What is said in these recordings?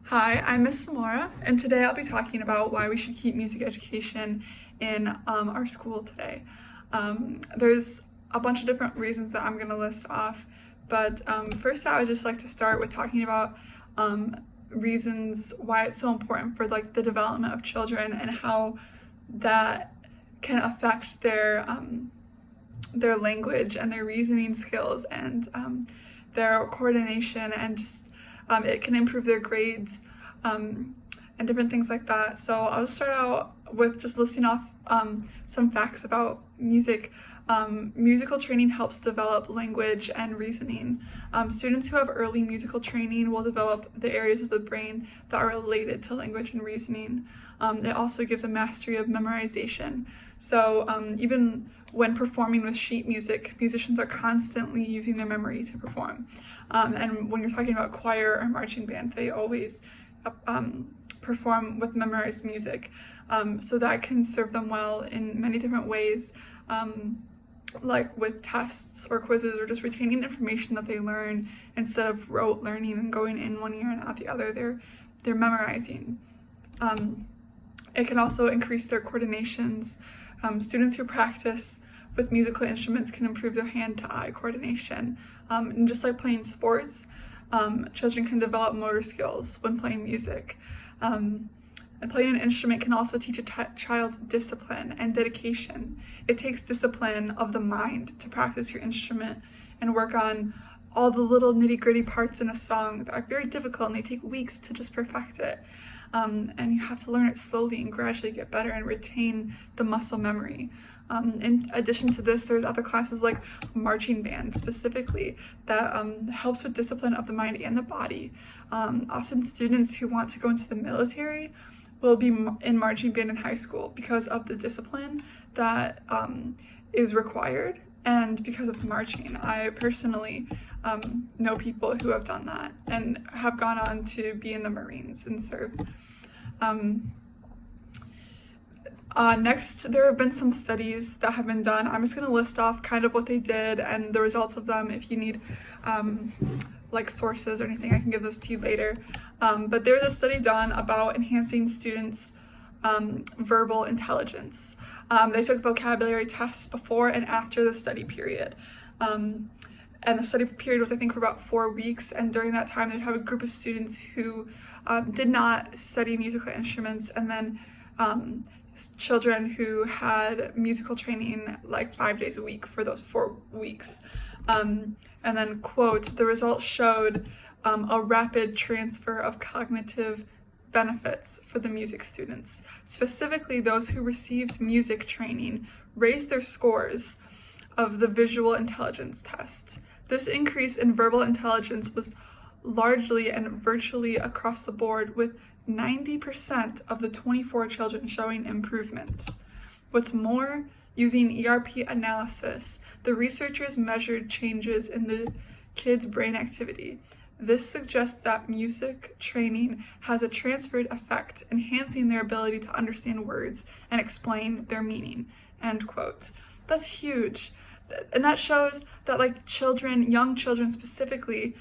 Hi, I'm Miss Samora, and today I'll be talking about why we should keep music education in our school today. There's a bunch of different reasons that I'm going to list off, but first I would just like to start with talking about reasons why it's so important for the development of children and how that can affect their language and their reasoning skills and their coordination and just it can improve their grades and different things like that. So I'll start out with just listing off some facts about music. Musical training helps develop language and reasoning. Students who have early musical training will develop the areas of the brain that are related to language and reasoning. It also gives a mastery of memorization. So even when performing with sheet music, musicians are constantly using their memory to perform. And when you're talking about choir or marching band, they always perform with memorized music. So that can serve them well in many different ways, like with tests or quizzes or just retaining information that they learn instead of rote learning and going in one ear and out the other. They're memorizing. It can also increase their coordinations. Students who practice with musical instruments can improve their hand-to-eye coordination. And just like playing sports, children can develop motor skills when playing music. And playing an instrument can also teach a child discipline and dedication. It takes discipline of the mind to practice your instrument and work on all the little nitty-gritty parts in a song that are very difficult and they take weeks to just perfect it. And you have to learn it slowly and gradually get better and retain the muscle memory. In addition to this, there's other classes like marching band specifically that helps with discipline of the mind and the body. Often students who want to go into the military will be in marching band in high school because of the discipline that is required and because of marching. I personally know people who have done that and have gone on to be in the Marines and serve. Next, there have been some studies that have been done. I'm just going to list off kind of what they did and the results of them. If you need like sources or anything, I can give those to you later. But there's a study done about enhancing students' verbal intelligence. They took vocabulary tests before and after the study period. And the study period was, I think, for about 4 weeks. And during that time, they'd have a group of students who did not study musical instruments, and then children who had musical training like 5 days a week for those 4 weeks. And then, quote, the results showed a rapid transfer of cognitive benefits for the music students. Specifically, those who received music training raised their scores of the visual intelligence test. This increase in verbal intelligence was largely and virtually across the board, with 90% of the 24 children showing improvement. What's more, using ERP analysis, the researchers measured changes in the kids' brain activity. This suggests that music training has a transferred effect, enhancing their ability to understand words and explain their meaning, end quote. That's huge. And that shows that like children, young children specifically,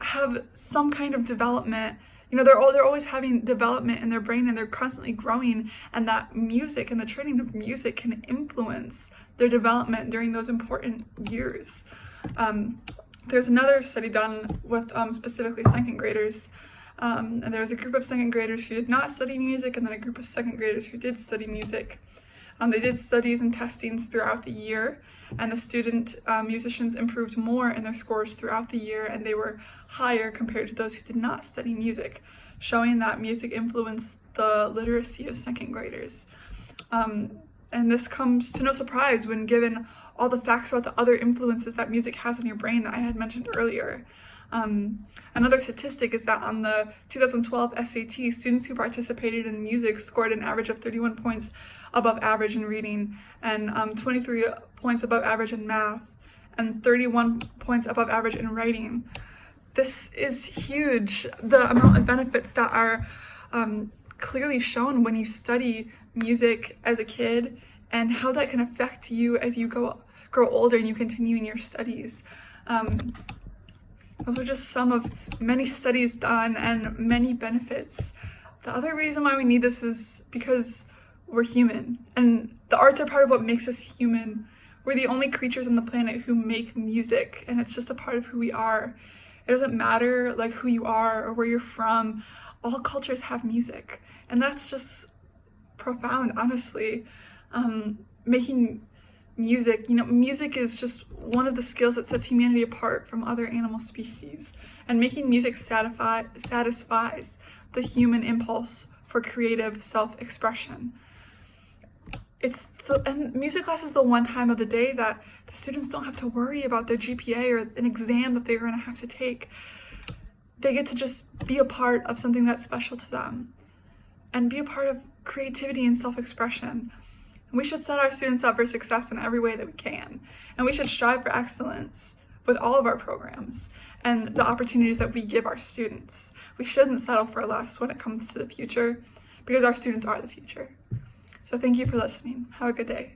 have some kind of development. You know, they're always having development in their brain and they're constantly growing, and that music and the training of music can influence their development during those important years. There's another study done with specifically second graders. And there was a group of second graders who did not study music and then a group of second graders who did study music. They did studies and testings throughout the year, and the student musicians improved more in their scores throughout the year, and they were higher compared to those who did not study music, showing that music influenced the literacy of second graders. And this comes to no surprise when given all the facts about the other influences that music has on your brain that I had mentioned earlier. Another statistic is that on the 2012 SAT, students who participated in music scored an average of 31 points above average in reading, and 23 points above average in math, and 31 points above average in writing. This is huge, the amount of benefits that are clearly shown when you study music as a kid, and how that can affect you as you grow older and you continue in your studies. Those are just some of many studies done and many benefits. The other reason why we need this is because we're human, and the arts are part of what makes us human. We're the only creatures on the planet who make music, and it's just a part of who we are. It doesn't matter like who you are or where you're from. All cultures have music, and that's just profound, honestly. Making music, music is just one of the skills that sets humanity apart from other animal species, and making music satisfies the human impulse for creative self-expression. And music class is the one time of the day that the students don't have to worry about their GPA or an exam that they're going to have to take. They get to just be a part of something that's special to them and be a part of creativity and self-expression. And we should set our students up for success in every way that we can. And we should strive for excellence with all of our programs and the opportunities that we give our students. We shouldn't settle for less when it comes to the future, because our students are the future. So thank you for listening. Have a good day.